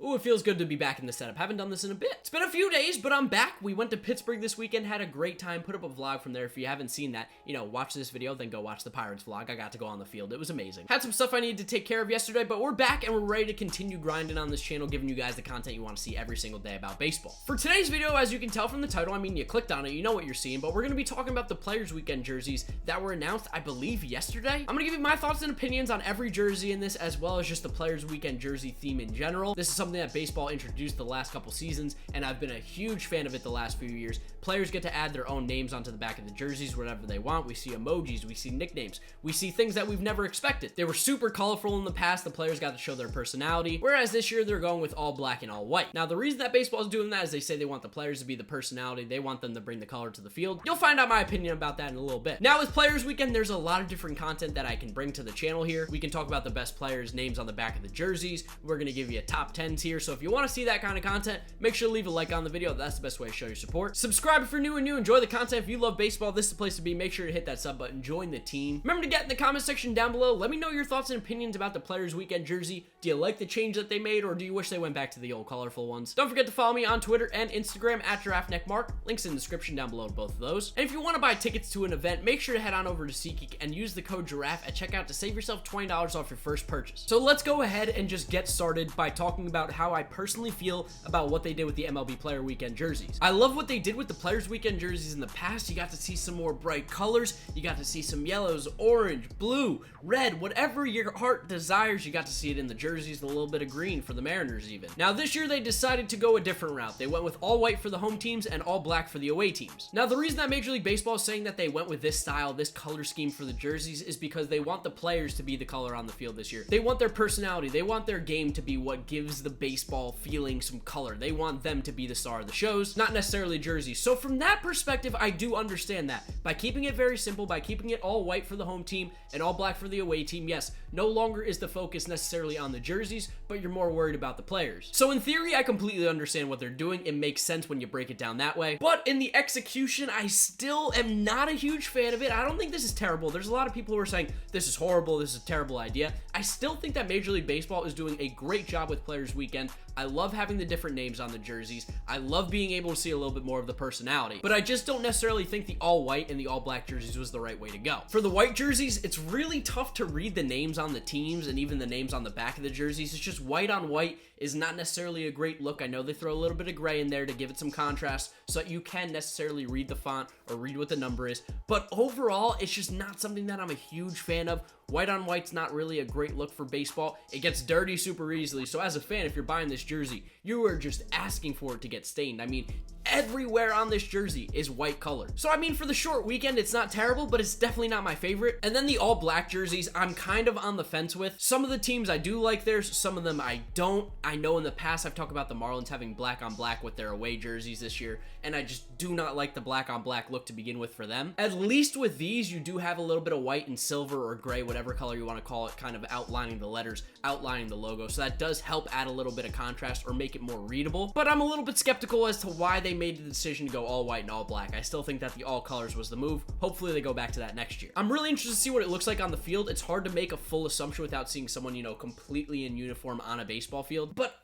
Ooh, it feels good to be back in the setup. Haven't done this in a bit. It's been a few days, but I'm back. We went to Pittsburgh this weekend, had a great time. Put up a vlog from there. If you haven't seen that, watch this video, then go watch the Pirates vlog. I got to go on the field. It was amazing. Had some stuff I needed to take care of yesterday, but we're back and we're ready to continue grinding on this channel, giving you guys the content you want to see every single day about baseball. For today's video, as you can tell from the title, I mean, you clicked on it, you know what you're seeing, but we're going to be talking about the Players Weekend jerseys that were announced, I believe, yesterday. I'm going to give you my thoughts and opinions on every jersey in this, as well as just the Players Weekend jersey theme in general. This is something that baseball introduced the last couple seasons, and I've been a huge fan of it the last few years. Players get to add their own names onto the back of the jerseys, whatever they want. We see emojis, we see nicknames, we see things that we've never expected. They were super colorful in the past. The players got to show their personality, whereas this year they're going with all black and all white. Now, the reason that baseball is doing that is they say they want the players to be the personality. They want them to bring the color to the field. You'll find out my opinion about that in a little bit. Now, with Players Weekend, there's a lot of different content that I can bring to the channel here. We can talk about the best players' names on the back of the jerseys. We're going to give you a top 10s here, so if you want to see that kind of content, make sure to leave a like on the video. That's the best way to show your support. Subscribe if you're new and enjoy the content. If you love baseball, this is the place to be. Make sure to hit that sub button, join the team. Remember to get in the comment section down below. Let me know your thoughts and opinions about the Players Weekend jersey. Do you like the change that they made, or do you wish they went back to the old colorful ones? Don't forget to follow me on Twitter and Instagram at GiraffeNeckMarc. Links in the description down below to both of those. And if you want to buy tickets to an event, make sure to head on over to SeatGeek and use the code Giraffe at checkout to save yourself $20 off your first purchase. So let's go ahead and just get started by talking about how I personally feel about what they did with the MLB Player Weekend jerseys. I love what they did with the Players Weekend jerseys in the past. You got to see some more bright colors. You got to see some yellows, orange, blue, red, whatever your heart desires. You got to see it in the jerseys, a little bit of green for the Mariners even. Now this year they decided to go a different route. They went with all white for the home teams and all black for the away teams. Now the reason that Major League Baseball is saying that they went with this style, this color scheme for the jerseys is because they want the players to be the color on the field this year. They want their personality. They want their game to be what gives the baseball feeling some color. They want them to be the star of the shows, not necessarily jerseys. So from that perspective, I do understand that. By keeping it very simple, by keeping it all white for the home team and all black for the away team, yes, no longer is the focus necessarily on the jerseys, but you're more worried about the players. So in theory, I completely understand what they're doing. It makes sense when you break it down that way. But in the execution, I still am not a huge fan of it. I don't think this is terrible. There's a lot of people who are saying, this is horrible, this is a terrible idea. I still think that Major League Baseball is doing a great job with Players Weekend. I love having the different names on the jerseys. I love being able to see a little bit more of the personality, but I just don't necessarily think the all white and the all black jerseys was the right way to go. For the white jerseys, it's really tough to read the names on the teams and even the names on the back of the jerseys. It's just white on white is not necessarily a great look. I know they throw a little bit of gray in there to give it some contrast so that you can necessarily read the font or read what the number is, but overall, it's just not something that I'm a huge fan of. White on white's not really a great look for baseball. It gets dirty super easily, so as a fan, if you're buying this jersey, you are just asking for it to get stained. I mean, everywhere on this jersey is white color. So I mean, for the short weekend, it's not terrible, but it's definitely not my favorite. And then the all black jerseys, I'm kind of on the fence with. Some of the teams I do like theirs, some of them I don't. I know in the past I've talked about the Marlins having black on black with their away jerseys this year, and I just do not like the black on black look to begin with for them. At least with these, you do have a little bit of white and silver or gray, whatever color you want to call it, kind of outlining the letters, outlining the logo. So that does help add a little bit of contrast or make it more readable. But I'm a little bit skeptical as to why they made the decision to go all white and all black. I still think that the all colors was the move. Hopefully they go back to that next year. I'm really interested to see what it looks like on the field. It's hard to make a full assumption without seeing someone, completely in uniform on a baseball field, but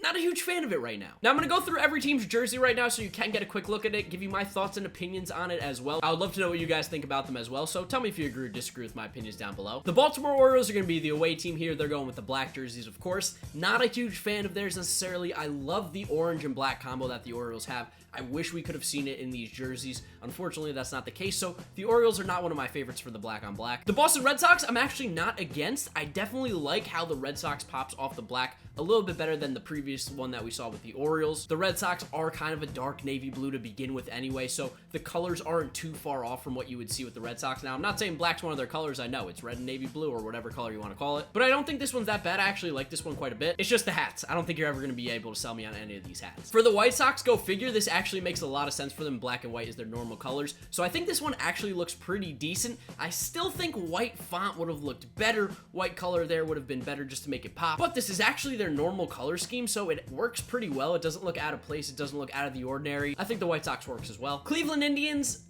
not a huge fan of it right now. Now I'm going to go through every team's jersey right now so you can get a quick look at it, give you my thoughts and opinions on it as well. I would love to know what you guys think about them as well, so tell me if you agree or disagree with my opinions down below. The Baltimore Orioles are going to be the away team here. They're going with the black jerseys, of course. Not a huge fan of theirs necessarily. I love the orange and black combo that the Orioles have. I wish we could have seen it in these jerseys. Unfortunately, that's not the case, so the Orioles are not one of my favorites for the black on black. The Boston Red Sox, I'm actually not against. I definitely like how the Red Sox pops off the black a little bit better than the previous one that we saw with the Orioles. The Red Sox are kind of a dark navy blue to begin with anyway, so the colors aren't too far off from what you would see with the Red Sox. Now, I'm not saying black's one of their colors. I know it's red and navy blue or whatever color you want to call it, but I don't think this one's that bad. I actually like this one quite a bit. It's just the hats. I don't think you're ever going to be able to sell me on any of these hats. For the White Sox, go figure, this actually makes a lot of sense for them. Black and white is their normal colors, so I think this one actually looks pretty decent. I still think white font would have looked better. White color there would have been better just to make it pop, but this is actually their normal color scheme, so it works pretty well. It doesn't look out of place. It doesn't look out of the ordinary. I think the White Sox works as well. Cleveland Indians,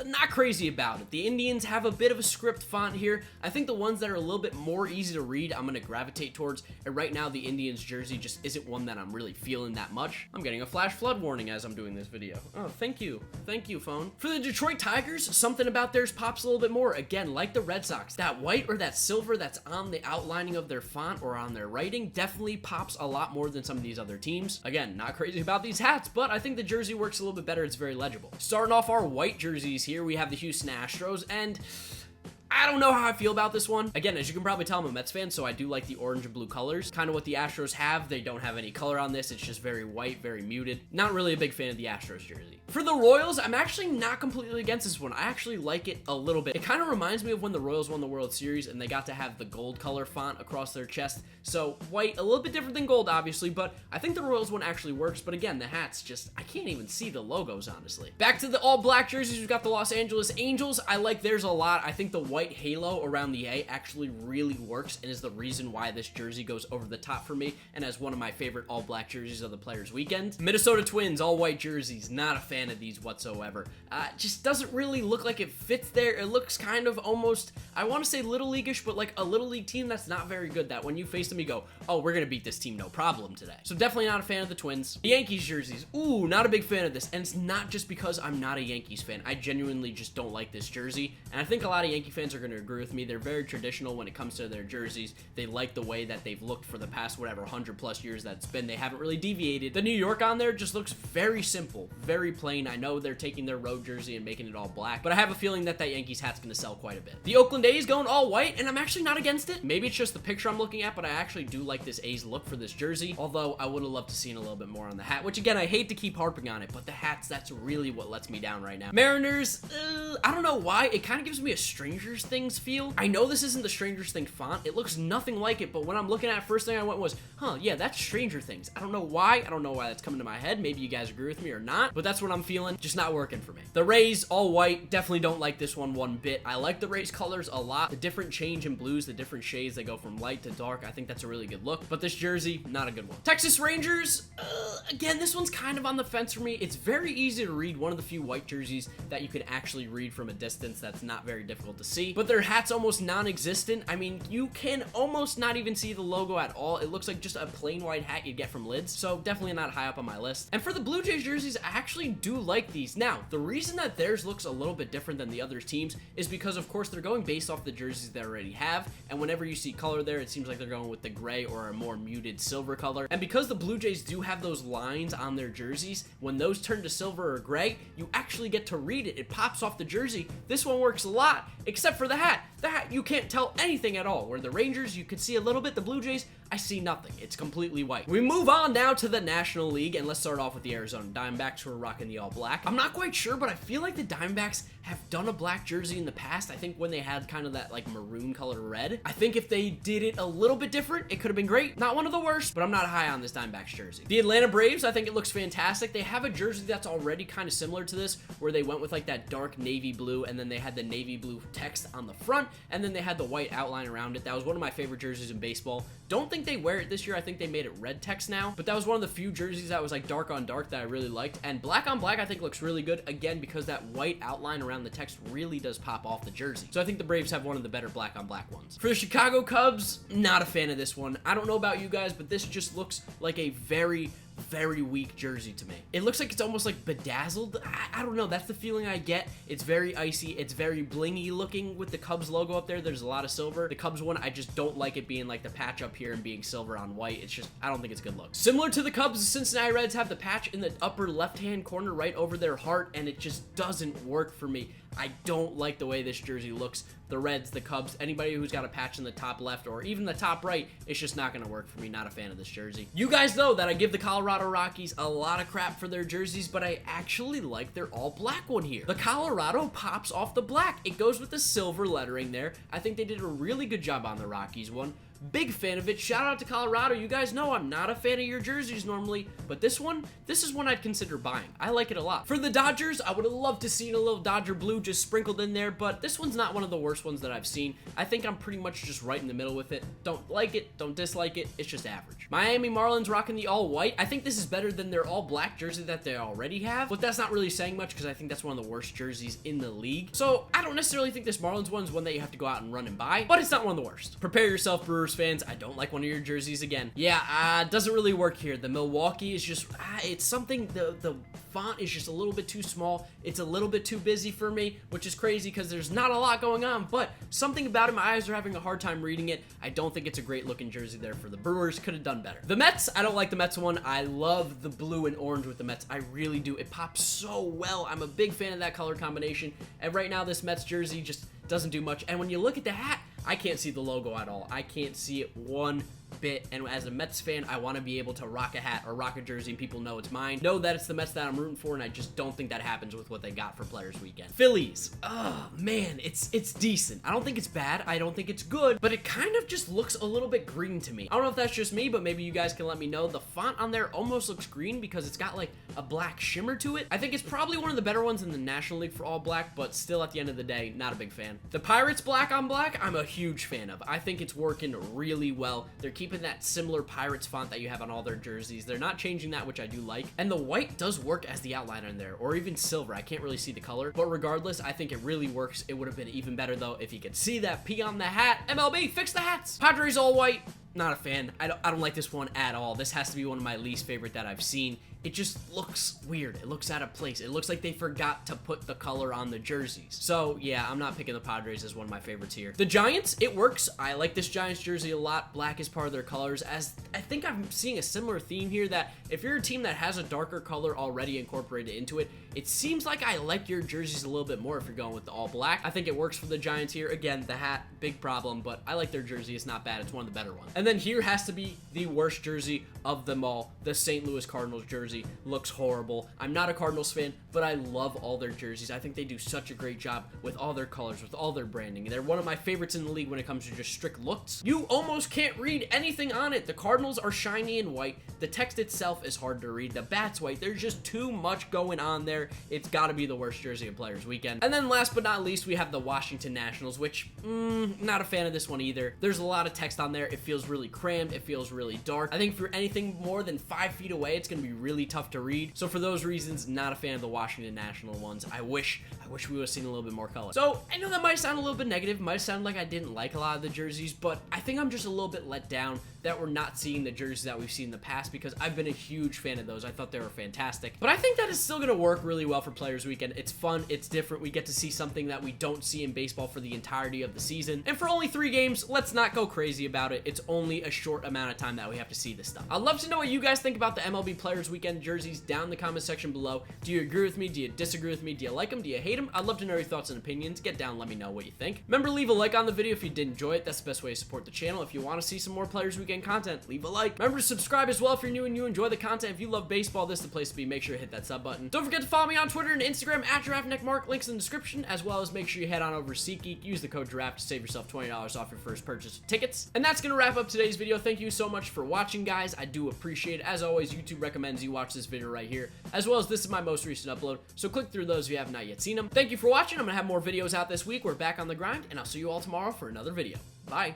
Not crazy about it. The Indians have a bit of a script font here. I think the ones that are a little bit more easy to read, I'm going to gravitate towards. And right now, the Indians jersey just isn't one that I'm really feeling that much. I'm getting a flash flood warning as I'm doing this video. Oh, thank you. Thank you, phone. For the Detroit Tigers, something about theirs pops a little bit more. Again, like the Red Sox, that white or that silver that's on the outlining of their font or on their writing definitely pops a lot more than some of these other teams. Again, not crazy about these hats, but I think the jersey works a little bit better. It's very legible. Starting off our white jerseys here, we have the Houston Astros, and I don't know how I feel about this one. Again, as you can probably tell, I'm a Mets fan, so I do like the orange and blue colors. Kind of what the Astros have. They don't have any color on this. It's just very white, very muted. Not really a big fan of the Astros jersey. For the Royals, I'm actually not completely against this one. I actually like it a little bit. It kind of reminds me of when the Royals won the World Series and they got to have the gold color font across their chest. So white, a little bit different than gold, obviously, but I think the Royals one actually works. But again, the hats just, I can't even see the logos, honestly. Back to the all black jerseys, we've got the Los Angeles Angels. I like theirs a lot. I think the white halo around the A actually really works and is the reason why this jersey goes over the top for me and as one of my favorite all black jerseys of the Players Weekend. Minnesota Twins, all white jerseys. Not a fan of these whatsoever. Just doesn't really look like it fits there. It looks kind of almost, I want to say little leaguish, but like a little league team that's not very good, that when you face them you go, oh, we're gonna beat this team no problem today. So definitely not a fan of the Twins. The Yankees jerseys, ooh, not a big fan of this, and it's not just because I'm not a Yankees fan. I genuinely just don't like this jersey, and I think a lot of Yankee fans are gonna agree with me. They're very traditional when it comes to their jerseys. They like the way that they've looked for the past whatever 100+ years that's been. They haven't really deviated. The New York on there just looks very simple, very plain. I know they're taking their road jersey and making it all black, but I have a feeling that that Yankees hat's gonna sell quite a bit. The Oakland A's going all white, and I'm actually not against it. Maybe it's just the picture I'm looking at, but I actually do like this A's look for this jersey, although I would have loved to seen a little bit more on the hat, which again, I hate to keep harping on it, but the hats, that's really what lets me down right now. Mariners, I don't know why, it kind of gives me a Stranger Things feel. I know this isn't the Stranger Things font, it looks nothing like it, but when I'm looking at it, first thing I went was, huh, yeah, that's Stranger Things. I don't know why that's coming to my head. Maybe you guys agree with me or not, but that's what I'm feeling. Just not working for me. The Rays, all white, definitely don't like this one bit. I like the Rays colors a lot. The different change in blues, the different shades, they go from light to dark. I think that's a really good look, but this jersey, not a good one. Texas Rangers, again, this one's kind of on the fence for me. It's very easy to read, one of the few white jerseys that you can actually read from a distance. That's not very difficult to see, but their hat's almost non-existent. I mean, you can almost not even see the logo at all. It looks like just a plain white hat you'd get from Lids, so definitely not high up on my list. And for the Blue Jays jerseys, I actually do like these. Now, the reason that theirs looks a little bit different than the other teams is because, of course, they're going based off the jerseys they already have, and whenever you see color there, it seems like they're going with the gray or a more muted silver color. And because the Blue Jays do have those lines on their jerseys, when those turn to silver or gray, you actually get to read it. It pops off the jersey. This one works a lot, except for the hat. The hat, you can't tell anything at all. Where the Rangers, you can see a little bit. The Blue Jays, I see nothing. It's completely white. We move on now to the National League, and let's start off with the Arizona Diamondbacks, who are rocking the all black. I'm not quite sure, but I feel like the Diamondbacks have done a black jersey in the past. I think when they had kind of that like maroon color red. I think if they did it a little bit different, it could have been great. Not one of the worst, but I'm not high on this Diamondbacks jersey. The Atlanta Braves, I think it looks fantastic. They have a jersey that's already kind of similar to this, where they went with like that dark navy blue, and then they had the navy blue text on the front, and then they had the white outline around it. That was one of my favorite jerseys in baseball. Don't think they wear it this year. I think they made it red text now, but that was one of the few jerseys that was like dark on dark that I really liked. And black on black I think looks really good, again, because that white outline around the text really does pop off the jersey. So I think the Braves have one of the better black on black ones. For the Chicago Cubs, not a fan of this one. I don't know about you guys, but this just looks like a very weak jersey to me. It looks like it's almost like bedazzled. I don't know. That's the feeling I get. It's very icy. It's very blingy looking with the Cubs logo up there. There's a lot of silver. The Cubs one, I just don't like it being like the patch up here and being silver on white. It's just, I don't think it's a good look. Similar to the Cubs, the Cincinnati Reds have the patch in the upper left-hand corner right over their heart, and it just doesn't work for me. I don't like the way this jersey looks. The Reds, the Cubs, anybody who's got a patch in the top left or even the top right, it's just not going to work for me. Not a fan of this jersey. You guys know that I give the Colorado Rockies a lot of crap for their jerseys, but I actually like their all black one here. The Colorado pops off the black. It goes with the silver lettering there. I think they did a really good job on the Rockies one. Big fan of it. Shout out to Colorado. You guys know I'm not a fan of your jerseys normally, but this is one I'd consider buying. I like it a lot. For the Dodgers, I would have loved to see a little Dodger blue just sprinkled in there, but this one's not one of the worst ones that I've seen. I think I'm pretty much just right in the middle with it. Don't like it, don't dislike it, it's just average. Miami Marlins rocking the all white. I think this is better than their all black jersey that they already have, but that's not really saying much because I think that's one of the worst jerseys in the league. So I don't necessarily think this Marlins one's one that you have to go out and run and buy, but it's not one of the worst. Prepare yourself, Brewers fans. I don't like one of your jerseys again. Yeah, doesn't really work here. The Milwaukee is just, it's something, the font is just a little bit too small. It's a little bit too busy for me, which is crazy because there's not a lot going on, but something about it, my eyes are having a hard time reading it. I don't think it's a great looking jersey there for the Brewers. Could have done better. The Mets, I don't like the Mets one. I love the blue and orange with the Mets. I really do. It pops so well. I'm a big fan of that color combination, and right now this Mets jersey just doesn't do much. And when you look at the hat, I can't see the logo at all. I can't see it one bit, and as a Mets fan, I want to be able to rock a hat or rock a jersey and people know it's mine. Know that it's the Mets that I'm rooting for, and I just don't think that happens with what they got for Players Weekend. Phillies. Oh, man, it's decent. I don't think it's bad. I don't think it's good, but it kind of just looks a little bit green to me. I don't know if that's just me, but maybe you guys can let me know. The font on there almost looks green because it's got like a black shimmer to it. I think it's probably one of the better ones in the National League for all black, but still at the end of the day, not a big fan. The Pirates black on black, I'm a huge fan of. I think it's working really well. They're keeping that similar Pirates font that you have on all their jerseys. They're not changing that, which I do like. And the white does work as the outline in there, or even silver. I can't really see the color, but regardless, I think it really works. It would have been even better though if you could see that P on the hat. MLB, fix the hats. Padres all white. Not a fan. I don't like this one at all. This has to be one of my least favorite that I've seen. It just looks weird. It looks out of place. It looks like they forgot to put the color on the jerseys. So yeah, I'm not picking the Padres as one of my favorites here. The Giants, it works. I like this Giants jersey a lot. Black is part of their colors, as I think I'm seeing a similar theme here that if you're a team that has a darker color already incorporated into it, it seems like I like your jerseys a little bit more if you're going with the all black. I think it works for the Giants here. Again, the hat, big problem, but I like their jersey. It's not bad. It's one of the better ones. And then here has to be the worst jersey of them all. The St. Louis Cardinals jersey looks horrible. I'm not a Cardinals fan, but I love all their jerseys. I think they do such a great job with all their colors, with all their branding. They're one of my favorites in the league when it comes to just strict looks. You almost can't read anything on it. The Cardinals are shiny and white. The text itself is hard to read. The bat's white. There's just too much going on there. It's got to be the worst jersey of Players Weekend. And then last but not least, we have the Washington Nationals, which, not a fan of this one either. There's a lot of text on there. It feels really crammed. It feels really dark. I think if you're anything more than 5 feet away, it's going to be really tough to read. So for those reasons, not a fan of the Washington National ones. I wish we would have seen a little bit more color. So I know that might sound a little bit negative, might sound like I didn't like a lot of the jerseys, but I think I'm just a little bit let down that we're not seeing the jerseys that we've seen in the past, because I've been a huge fan of those. I thought they were fantastic. But I think that is still going to work really well for Players Weekend. It's fun, it's different. We get to see something that we don't see in baseball for the entirety of the season. And for only 3 games, let's not go crazy about it. It's only a short amount of time that we have to see this stuff. I'd love to know what you guys think about the MLB Players Weekend jerseys down in the comment section below. Do you agree with me? Do you disagree with me? Do you like them? Do you hate them? I'd love to know your thoughts and opinions. Get down, let me know what you think. Remember, leave a like on the video if you did enjoy it. That's the best way to support the channel. If you want to see some more Players Weekend content, leave a like. Remember to subscribe as well if you're new and you enjoy the content. If you love baseball, this is the place to be. Make sure to hit that sub button. Don't forget to follow me on Twitter and Instagram at GiraffeNeckMarc. Links in the description, as well as make sure you head on over to SeatGeek. Use the code Giraffe to save yourself $20 off your first purchase of tickets. And that's going to wrap up today's video. Thank you so much for watching, guys. I do appreciate it. As always, YouTube recommends you watch this video right here, as well as this is my most recent upload, so click through those if you have not yet seen them. Thank you for watching. I'm going to have more videos out this week. We're back on the grind, and I'll see you all tomorrow for another video. Bye.